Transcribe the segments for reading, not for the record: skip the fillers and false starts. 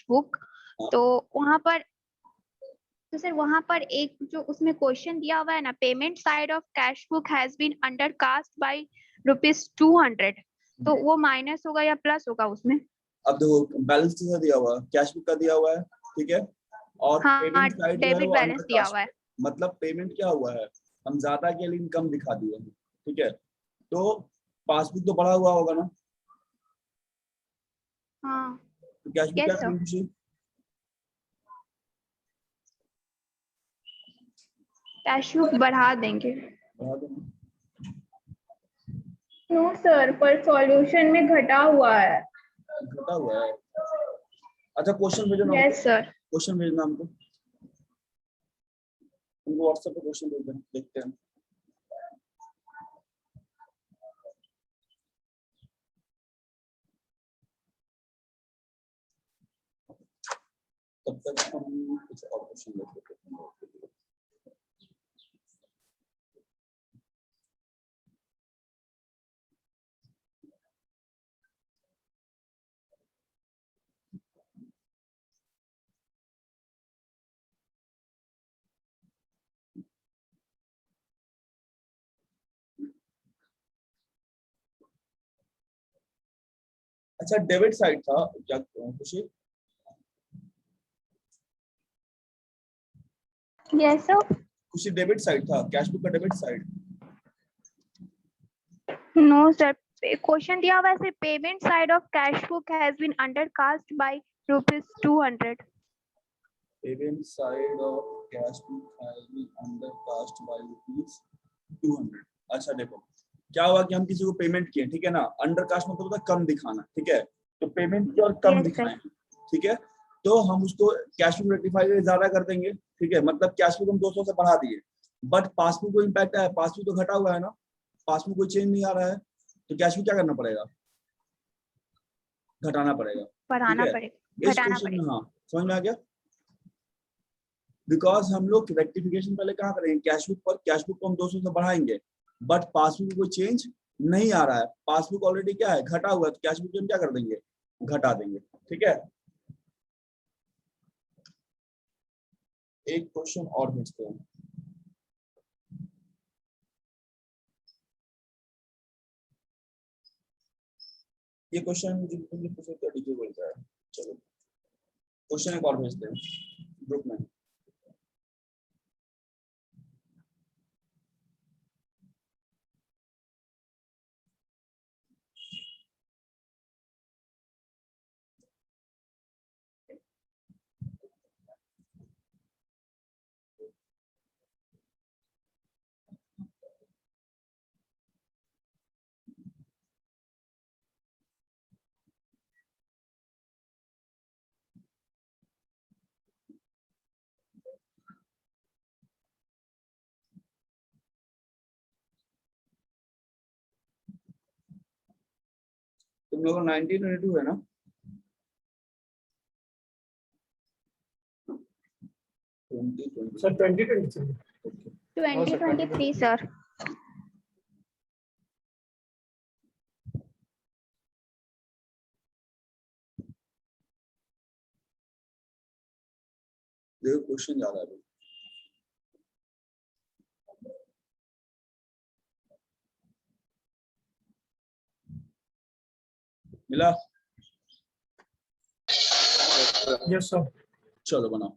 Book, हाँ। तो वहां पर तो सर वहां पर एक जो उसमें क्वेश्चन दिया हुआ है ना, payment side of cash book has been under cast by ₹200, तो वो माइनस होगा या प्लस होगा उसमें? अब देखो बैलेंस किसका दिया हुआ है, कैश बुक का दिया हुआ है, ठीक है, और हाँ, पेमेंट साइड जो है डेबिट वो बैलेंस अंडर दिया कास्ट हुआ है। है। मतलब पेमेंट क्या हुआ है, हम ज्यादा के लिए इनकम दिखा दिए हैं, ठीक है। तो पासबुक तो बढ़ा हुआ होगा ना, हाँ, तो कैश बुक क्या यस सर। करेंगे खुशी? कैश बुक बढ़ा देंगे। बढ़ा देना। नो सर, पर सॉल्यूशन में घटा हुआ है। घटा हुआ है। अच्छा क्वेश्चन भेजो ना हमको, यस सर। क्वेश्चन भेजना हमको, उनको व्हाट्सएप पे क्वेश्चन भेज देना, देखते हैं। तब तक हम कुछ और क्वेश्चन लेते हैं। अच्छा डेबिट साइड था क्या Khushi? Yes sir. Khushi debit side था, कैश बुक का debit side. No sir, question दिया हुआ है sir, payment side of cash book has been undercast by ₹200। Payment side of cash book has been undercast by ₹200। अच्छा देखो क्या हुआ कि हम किसी को पेमेंट किए, ठीक है ना, अंडरकास्ट मतलब होता है कम दिखाना, ठीक है, तो पेमेंट की और कम यस सर। दिखाएं, ठीक है, तो हम उसको कैश बुक रेक्टिफाई करके ज्यादा कर देंगे, ठीक है, मतलब कैश बुक हम 200 से बढ़ा दिए, बट पासबुक को इम्पैक्ट है, पासबुक तो घटा हुआ है ना, पासबुक कोई चेंज नहीं आ रहा है, तो कैश बुक क्या करना पड़ेगा, घटाना पड़ेगा, ठीक बढ़ाना है। पड़ेगा, इस घटाना क्वेश्चन में पड़ेगा। हाँ समझ में आ गया, बिकॉज हम लोग रेक्टिफिकेशन पहले कहाँ करेंगे, कैश बुक पर, कैश बुक को हम 200 से बढ़ाएंगे, बट पासबुक में कोई चेंज नहीं आ रहा है, पासबुक ऑलरेडी क्या है, घटा हुआ है, तो कैश बुक हम क्या कर देंगे, घटा देंगे, ठीक है। एक क्वेश्चन और भेजते हैं। ये क्वेश्चन मुझे तुमने पूछा था, डीजे बोलता है, चलो क्वेश्चन एक और भेजते हैं ग्रुप में। तुम लोगों को 1922 है ना? 2020 सर 2023। 2023 सर। देखो क्वेश्चन ज्यादा है, मिला? Yes sir. चलो बनाओ।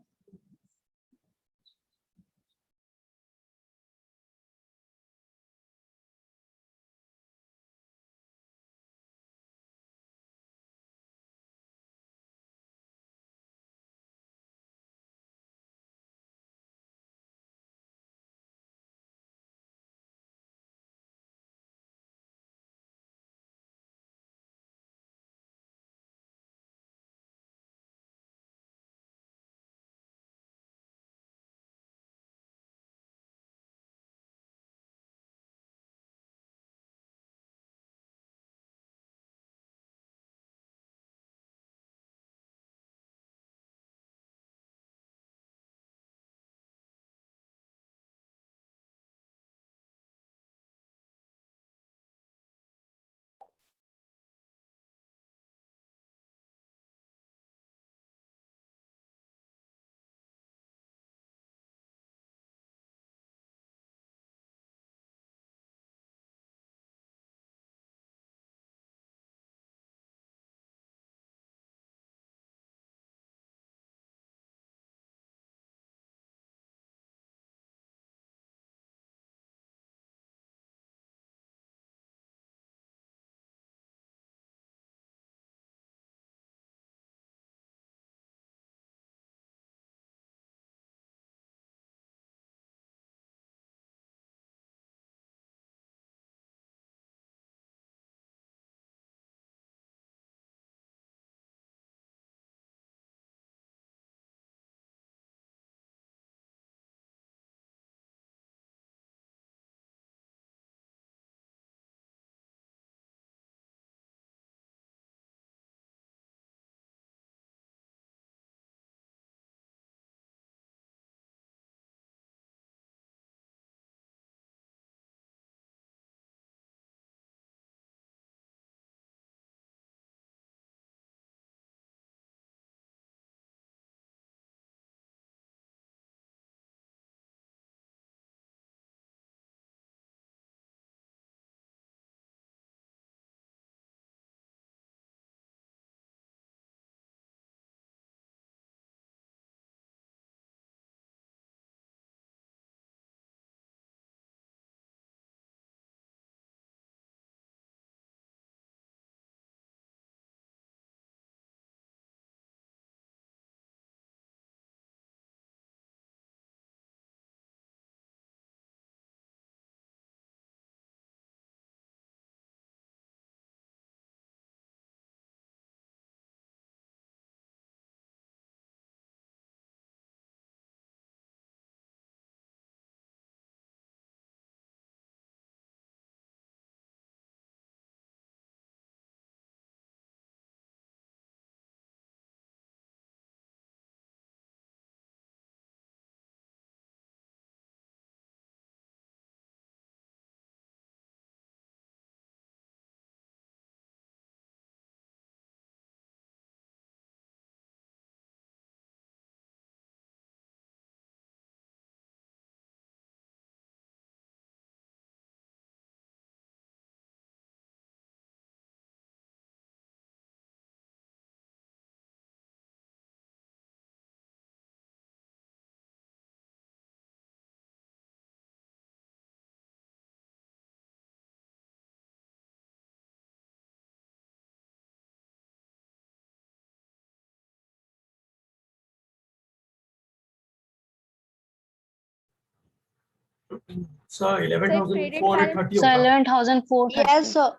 Sir, 11,430 Sir, होगा. 11,430. Yes, sir.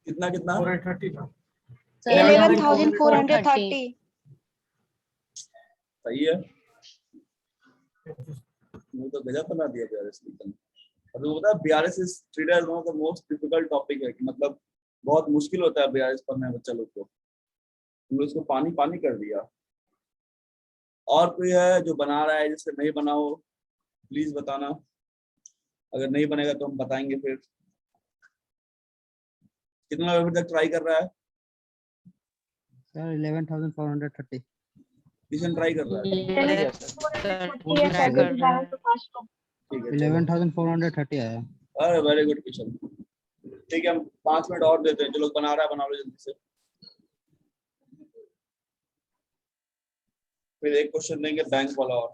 कितना कितना 430 था. Sir, 11,430. सही है, मुझे तो गजब बना दिया BRS निकल। और वो पता है BRS is traded as one of the most difficult topic है कि मतलब बहुत मुश्किल होता है BRS पढ़ना है बच्चा लोग को, तुम लोग इसको पानी पानी कर दिया। और कोई है जो बना रहा है, जिससे नहीं बना हो प्लीज बताना, अगर नहीं बनेगा तो हम बताएंगे फिर। कितना अभी तक ट्राई कर रहा है? Sir, 11,430. किशन ट्राई कर रहा है? ठीक है, 11,430 आया. अरे वेरी गुड किशन। ठीक है, हम 5 मिनट और देते हैं, जो लोग बना रहा है बना लो जल्दी से। फिर एक क्वेश्चन देंगे बैंक वाला और।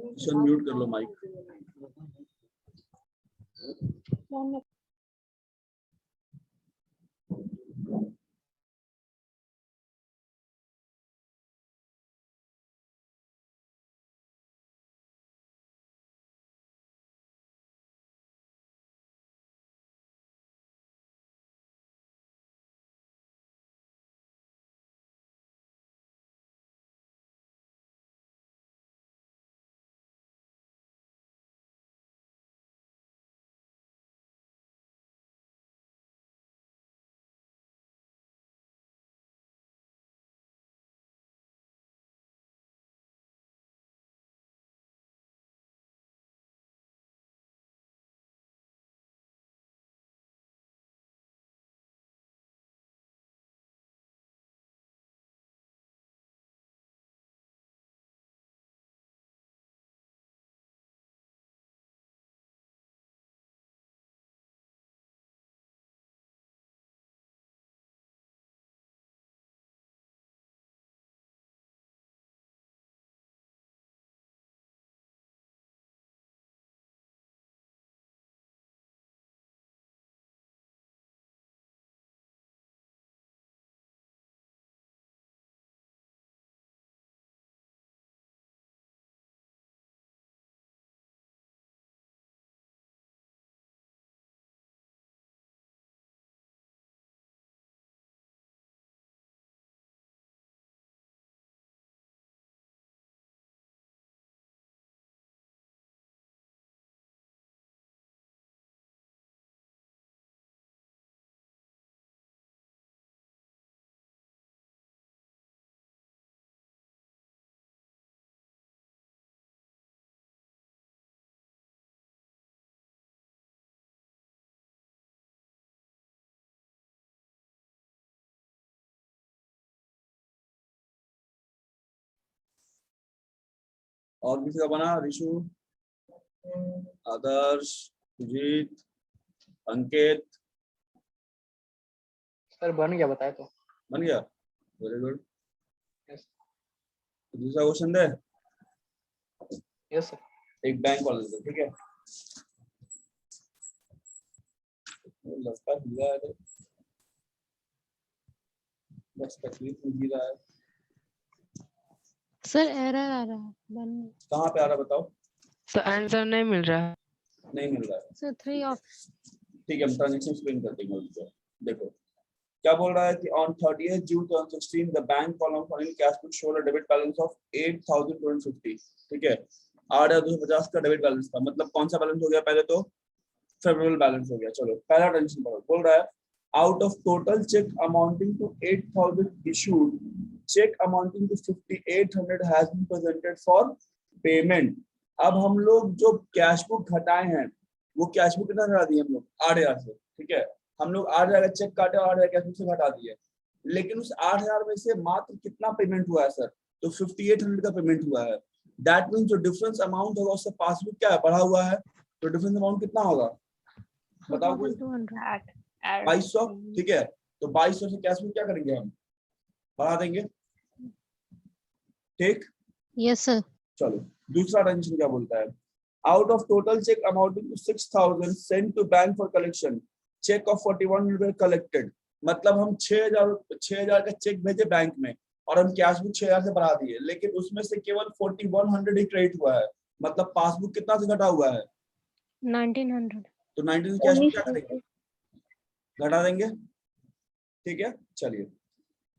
किशन म्यूट कर लो माइक। और किसी का बना? ऋषु, आदर्श, सुजीत, अंकित? सर बन गया, बताए तो. बन गया, वेरी गुड। Yes. दूसरा क्वेश्चन दे। Yes sir. एक बैंक वाला दे, ठीक है? लगता है तो बस तकलीफ में रहा है। सर एरर आ रहा है बन कहाँ पे आ रहा है बताओ? सर आंसर नहीं मिल रहा है नहीं मिल रहा है, सर 3 ऑफ ठीक है हम ट्रांजेक्शन एक्सप्लेन कर देंगे उनको। देखो क्या बोल रहा है कि on 30th June 2016 the bank column following cash book showed a debit balance of 8,250, ठीक है? 8,250 का डेबिट बैलेंस था, मतलब कौन सा बैलेंस हो गया? पहले तो फेवरेबल बैलेंस हो गया। चलो पहला टेंशन पढ़ो। बोल रहा है out of total cheque amounting to 8,000 issued, cheque amounting to 5,800 has been presented for payment. अब हम लोग जो कैश बुक घटाए हैं वो कैश बुक कितना घटा दिए हम लोग? 8,000 से, ठीक है? हम लोग 8,000 का चेक काटे और 8,000 कैश बुक से घटा दिए, लेकिन उस 8,000 में से मात्र कितना पेमेंट हुआ है सर? तो 5,800 का पेमेंट हुआ है। दैट मीन्स जो डिफरेंस अमाउंट होगा उससे पासबुक क्या है? बढ़ा हुआ है। तो डिफरेंस अमाउंट कितना होगा बताओ कोई? 2200, ठीक है? तो 2200 से कैश बुक क्या करेंगे हम? बढ़ा देंगे, ठीक? Yes sir. चलो दूसरा ट्रांजेक्शन क्या बोलता है, out of total cheque amounting to 6,000 send to bank for collection, cheque of 4100 collected. मतलब हम 6,000 का चेक भेजे बैंक में और हम कैश बुक 6,000 से बढ़ा दिए, लेकिन उसमें से केवल 4100 ही क्रेडिट हुआ है, मतलब पासबुक कितना से घटा हुआ है 1900। तो 19 से कैश बुक क्या करेंगे, घटा देंगे। ठीक है, चलिए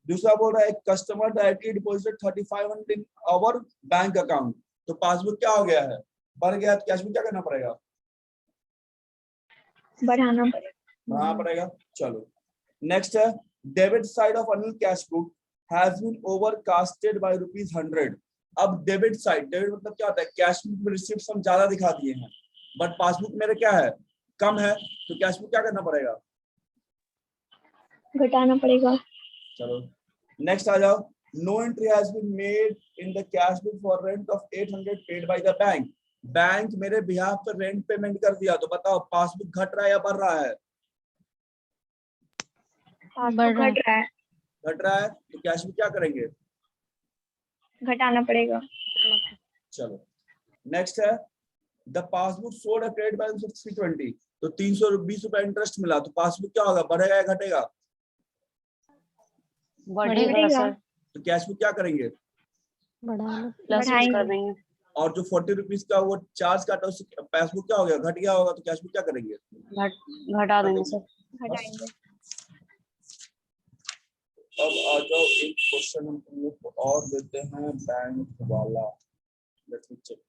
दूसरा बोल रहा है customer directly deposited 3500 in our bank account, तो पासबुक क्या हो गया है, बढ़ गया, तो कैश बुक क्या करना पड़ेगा, बढ़ाना पड़ेगा। चलो नेक्स्ट है debit side of Anil cash book has been overcasted by ₹100। अब डेबिट साइड, डेबिट मतलब क्या होता है, कैश बुक में रिसीप्ट हम ज्यादा दिखा दिए हैं बट पासबुक मेरे क्या है, कम है, तो कैश बुक क्या करना पड़ेगा, घटाना पड़ेगा। चलो नेक्स्ट आ जाओ, no entry has been made in the cash book for rent of 800 paid by the bank. Bank मेरे बिहाफ पर रेंट पेमेंट कर दिया, तो बताओ पासबुक घट रहा है या बढ़ रहा है, बढ़ रहा है। घट रहा है, घट रहा है, तो कैश बुक क्या करेंगे, घटाना पड़ेगा। चलो नेक्स्ट है the passbook showed a credit balance of 320, तो 320 रुपए इंटरेस्ट मिला, तो पासबुक क्या होगा, बढ़ेगा या घटेगा, बढ़ेगा सर, तो कैश बुक क्या करेंगे, बढ़ाना। प्लस बढ़ाएंगे। कर देंगे। और जो 40 रुपीज का वो चार्ज काटा उससे पासबुक क्या हो गया, घट गया होगा, तो कैश बुक क्या करेंगे, घटा देंगे सर। घटाएंगे। अब आ जाओ एक क्वेश्चन हम तुम लोग को और देते हैं बैंक वाला, लेट्स मी चेक।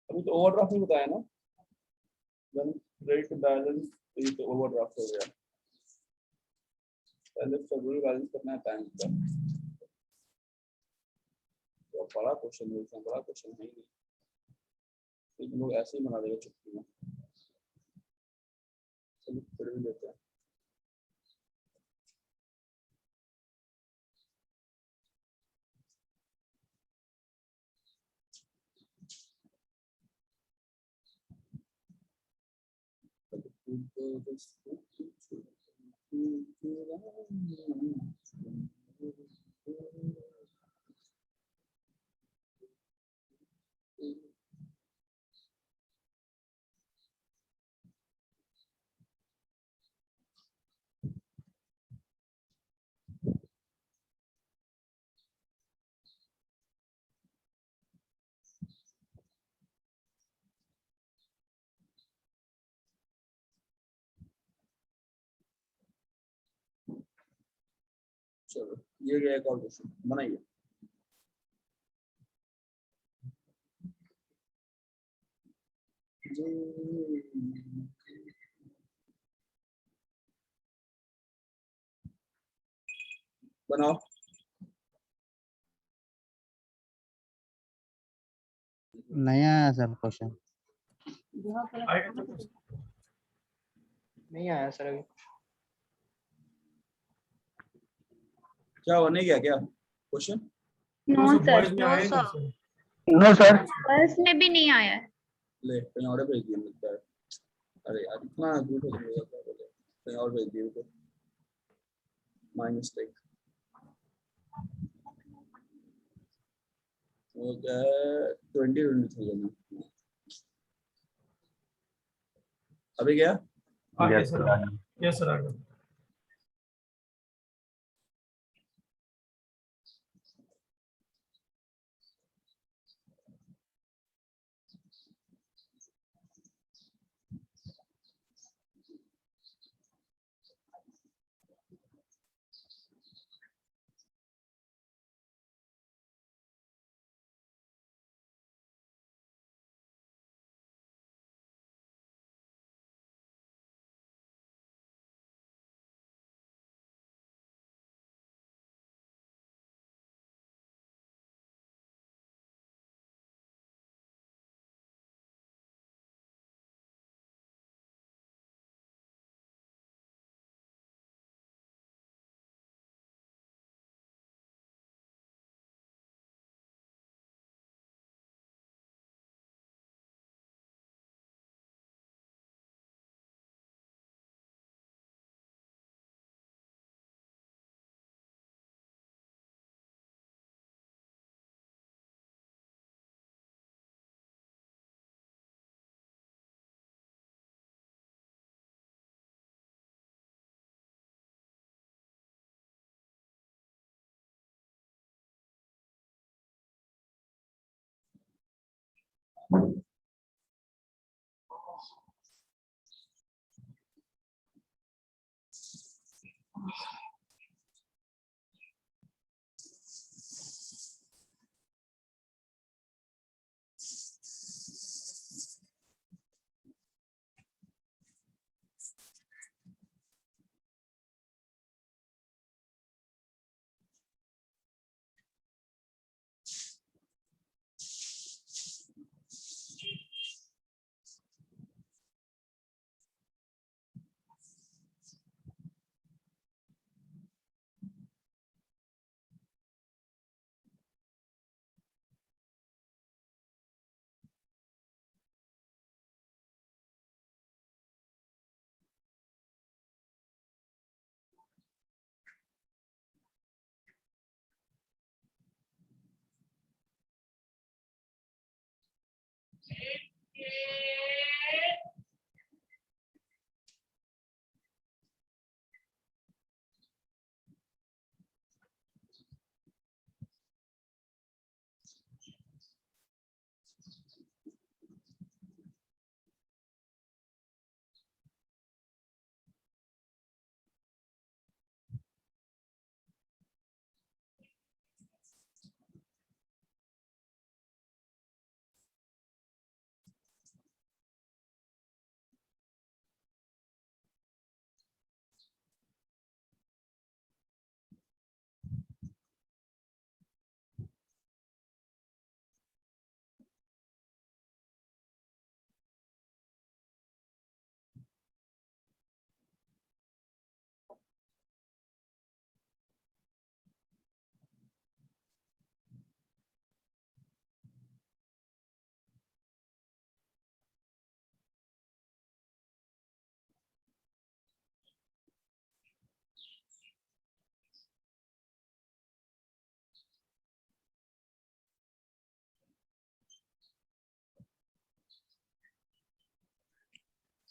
अभी तो ओवरड्राफ्ट नहीं बताया ना, क्रेडिट बैलेंस, ये तो ओवरड्राफ्ट हो गया, पहले फेब्रुअरी बैलेंस करना है बैंक का, तो बड़ा क्वेश्चन है, इसमें बड़ा क्वेश्चन है ही नहीं, तो तुम लोग ऐसे ही बना देगा चुटकी में, चलो फिर भी लेते हैं। चलो ये गया एक और क्वेश्चन बनाइए। बनाओ, नया है सर क्वेश्चन, नहीं आया सर अभी। क्या हुआ, नहीं गया क्या question, no sir, sir, boys में No, आए sir. कैसे? No sir. गर्ल्स में भी नहीं आया है। ले कहीं और भेज दिया लगता है, अरे यार इतना झूठ हो गया, क्या बोले, कहीं और भेज दिया तो माय मिस्टेक। वो क्या है 2023 में, अभी गया, आ गया सर, यस सर आ गया।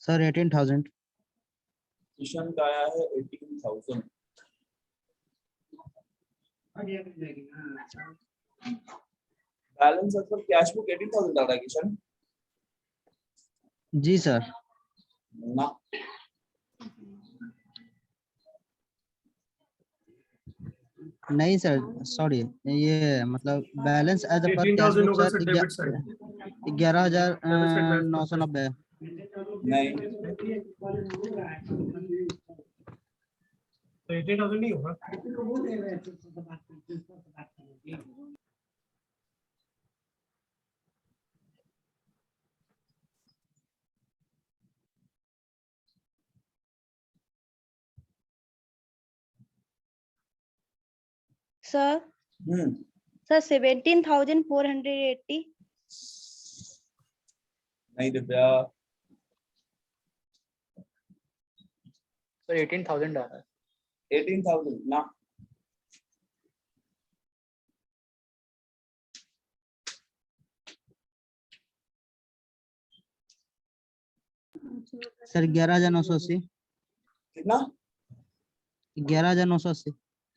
सर 18,000। किशन का आया है 18,000। बैलेंस मतलब कैश बुक 18,000 डाला किशन जी सर। ना। नहीं सर, सॉरी, ये मतलब balance as per cash 18,000 book होगा सर सर डेबिट साइड। 11,990। नहीं तो 18,000 नहीं होगा। Sir sir 17,480। नहीं दिव्या। सर 18,000 आ रहा है। 18,000 ना। सर 11,980। कितना? 11,980।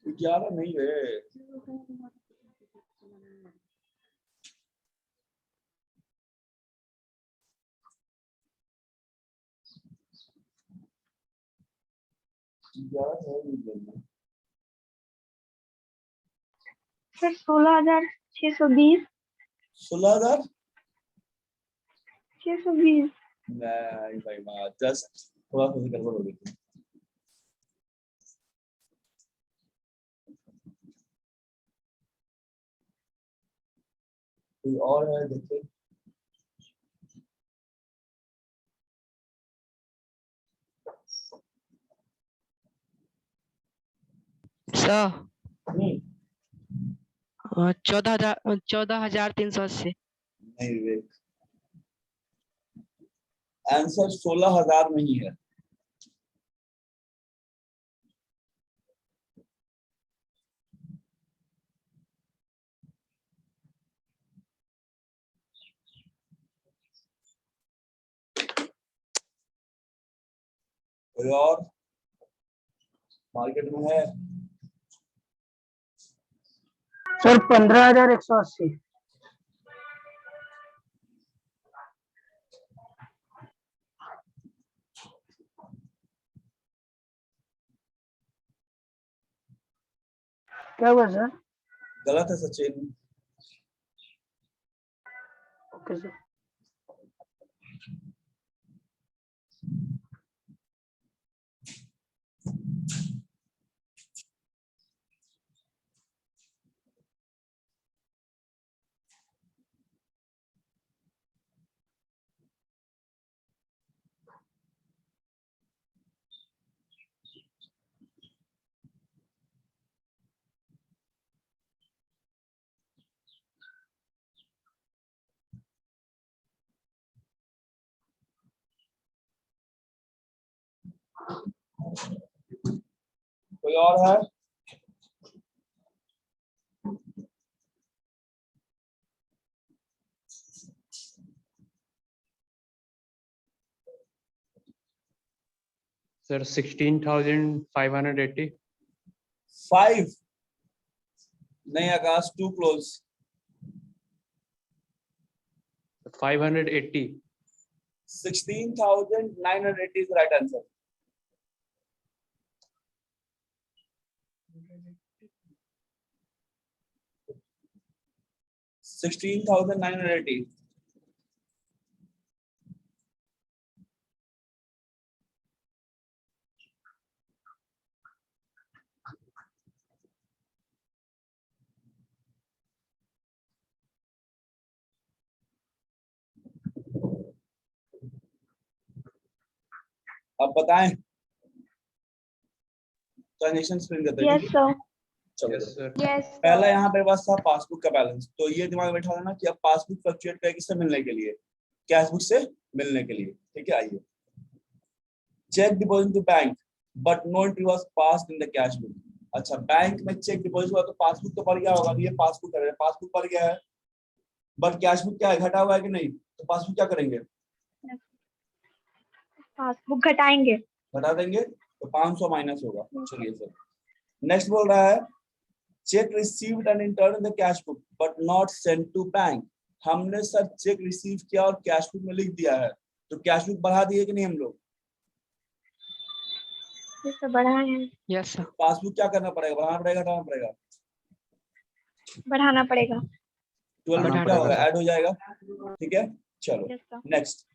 11 नहीं है। सर 16,620। 16,000 620। नहीं भाई माँ, जस्ट थोड़ा सा गड़बड़ हो गई थी। कोई और है देखिए। सर नहीं 14,380। विवेक, आंसर 16,000 नहीं है। कोई और मार्केट में है? सर 15,180। क्या हुआ सर? गलत है सचिन। Okay sir. कोई और है? सर 16,580। 5 नहीं आकाश, to close. 580। 16,980 is the right answer. $16,980. अब बताएं, ट्रांजेक्शन स्क्रीन करते हैं। Yes sir. चलो यस सर। यस पहला यहाँ पे बस था पासबुक का बैलेंस, तो ये दिमाग में बैठा देना कि अब पासबुक फ्लक्चुएट करेगी किससे मिलने के लिए, कैश बुक से मिलने के लिए। ठीक है, आइए। Cheque deposit to bank but no entry was passed in the cash book. अच्छा, बैंक में चेक डिपॉजिट हुआ तो पासबुक तो बढ़ गया होगा, ये पासबुक कर रहे हैं, पासबुक बढ़ गया है, बट कैश बुक क्या है, घटा हुआ है कि नहीं, तो पासबुक क्या करेंगे, पासबुक घटाएंगे, घटा देंगे, तो 500 माइनस होगा। चलिए सर, नेक्स्ट बोल रहा है cheque received and entered in the cash book but not sent to bank. हमने सर चेक रिसीव किया और कैश बुक में लिख दिया है, तो कैश बुक बढ़ा दिए कि नहीं हम लोग, बढ़ाए हैं। Yes sir. पासबुक क्या करना पड़ेगा, बढ़ाना पड़ेगा, घटाना पड़ेगा, बढ़ाना पड़ेगा। 12 में क्या होगा, ऐड हो जाएगा। ठीक है, चलो yes sir. Next.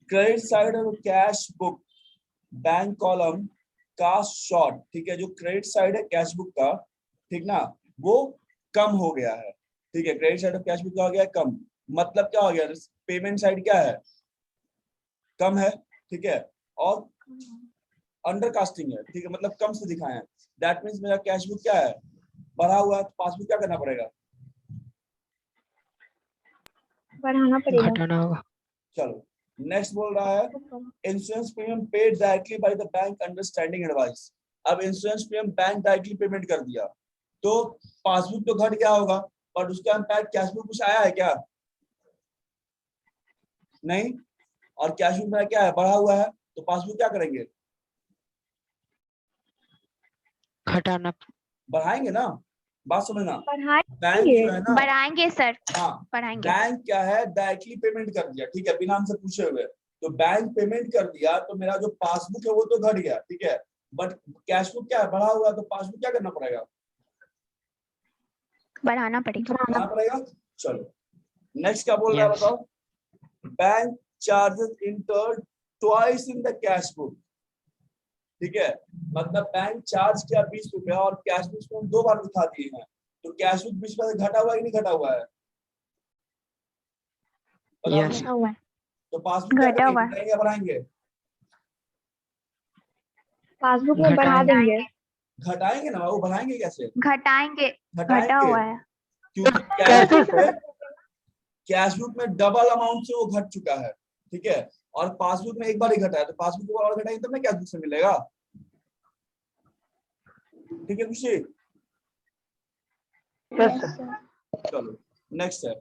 Credit side of cash book bank column का शॉर्ट, ठीक है, जो क्रेडिट साइड है कैश बुक का, ठीक ना, वो कम हो गया है। ठीक है, credit side of cash book का हो गया कम, मतलब क्या हो गया, पेमेंट साइड क्या है, कम है। ठीक है, और अंडर कास्टिंग है, ठीक है, मतलब कम से दिखाए हैं। दैट मीन्स मेरा कैश बुक क्या है, बढ़ा हुआ है, तो पासबुक क्या करना पड़ेगा, बढ़ाना पड़ेगा। घटाना होगा। चलो नेक्स्ट बोल रहा है insurance premium paid directly by the bank under standing advice. अब insurance premium bank directly payment कर दिया तो पासबुक तो घट गया होगा, बट उसका इम्पैक्ट कैश बुक कुछ आया है क्या, नहीं, और कैश बुक में क्या है, बढ़ा हुआ है, तो पासबुक क्या करेंगे, घटाना। बढ़ाएंगे ना, बात समझना। बढ़ाएंगे, बैंक जो है ना, बढ़ाएंगे सर, हाँ, बढ़ाएंगे। बैंक क्या है, डायरेक्टली पेमेंट कर दिया, ठीक है, बिना हमसे पूछे हुए, तो बैंक पेमेंट कर दिया तो मेरा जो पासबुक है वो तो घट गया, ठीक है, बट कैश बुक क्या है, बढ़ा हुआ, तो पासबुक क्या करना पड़ेगा, बढ़ाना पड़ेगा। बढ़ाना पड़ेगा। चलो नेक्स्ट क्या बोल रहा है Yes. बताओ, bank charges entered twice in the cash book. ठीक है, मतलब बैंक चार्ज किया 20 रुपया और कैश बुक में 2 बार दिखा दिए हैं, तो कैश बुक 20 रुपया से घटा हुआ है कि नहीं घटा हुआ है, Yes. घटा हुआ है। तो पासबुक क्या घटा हुआ है। करेंगे, बढ़ाएंगे, पासबुक में बढ़ा घटाएंगे। देंगे, घटाएंगे ना, वो बढ़ाएंगे कैसे, घटाएंगे, घटा घटाएंगे, हुआ है। क्योंकि कैश बुक में डबल अमाउंट से वो घट चुका है। ठीक है, और पासबुक में एक बार ही घटा है, तो पासबुक को और घटाएंगे तब ना कैश बुक से मिलेगा। ठीक है खुशी, यस सर। चलो नेक्स्ट है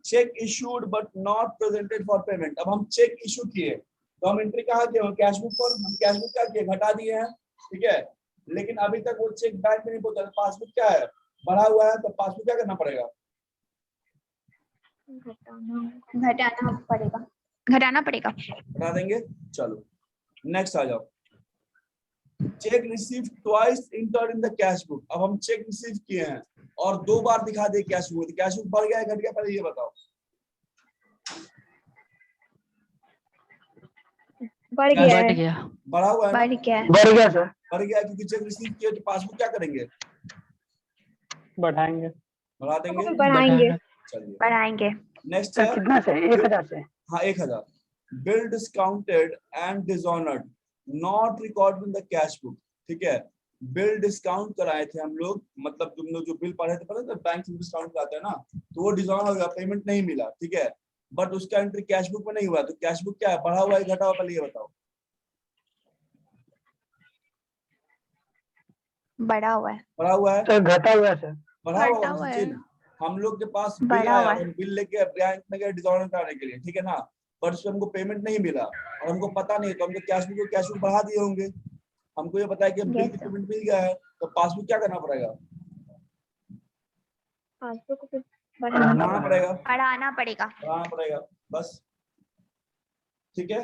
check issued but not presented for payment. अब हम चेक इशू किए तो हम एंट्री कहाँ किए, कैश बुक पर, हम कैश बुक क्या किए, घटा दिए हैं। ठीक है, लेकिन अभी तक वो चेक बैंक में नहीं पहुंचा, पासबुक क्या है, बढ़ा हुआ है, तो पासबुक क्या करना पड़ेगा, घटाना पड़ेगा, घटाना पड़ेगा। बता देंगे। चलो नेक्स्ट आ जाओ, check receive twice inter in the cash book. अब हम चेक रिसीव किए हैं और 2 बार दिखा दे कैश बुक, तो कैश बुक बढ़ गया है घट गया, पहले ये बताओ। बढ़ गया बढ़ है, गया। बढ़ा हुआ है ना? बढ़ गया है, बढ़ गया सर, बढ़ गया है, क्योंकि चेक रिसीव किए तो पासबुक क्या करेंगे, बढ़ाएंगे बढ़ा देंगे। बढ़ाएंगे, चलिए बढ़ाएंगे। Next sir. है, कितना से 1000 से? हाँ 1000। Bill discounted and dishonoured not record in the cash book. ठीक है, बिल डिस्काउंट कराए थे हम लोग, मतलब तुम लोग जो बिल पढ़े थे, पता है बैंक से डिस्काउंट कराते हैं ना, तो वो डिसऑनर हो गया, पेमेंट नहीं मिला। ठीक है, बट उसका एंट्री कैश बुक में नहीं हुआ, तो कैश बुक क्या है, बढ़ा हुआ है घटा हुआ, पहले ये बताओ। बढ़ा हुआ है, बढ़ा हुआ है, सर घटा हुआ है सर। बढ़ा हुआ घटा है हुआ है, सचिन। हम लोग के पास बिल बढ़ा आया हुआ और है। हम बिल लेके बैंक में गए डिसऑनर कराने के लिए, ठीक है ना, बट उसमें हमको पेमेंट नहीं मिला और हमको पता नहीं, तो हम तो कैश बुक बढ़ा दिए होंगे। हमको ये पता है कि हम बिल की Yes, sir. पेमेंट मिल गया है, तो पासबुक क्या करना पड़ेगा, पासबुक को बढ़ाना पड़ेगा, बढ़ाना पड़ेगा। बढ़ाना पड़ेगा, बस। ठीक है,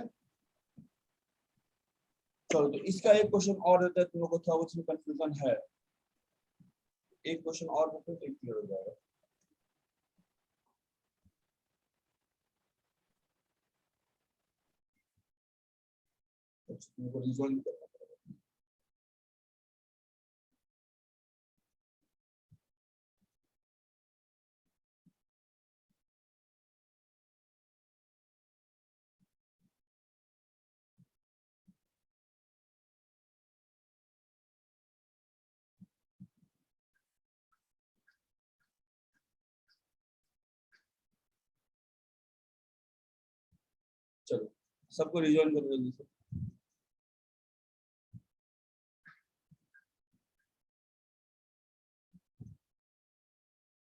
चलो तो इसका एक क्वेश्चन और देते हैं, तुम लोग को थोड़ा उसमें कंफ्यूजन है, एक क्वेश्चन और देते हैं तो क्लियर हो जाएगा। तुमको रिजॉल्व करना पड़ेगा। चलो सबको रिजॉल्व कर दो जल्दी से।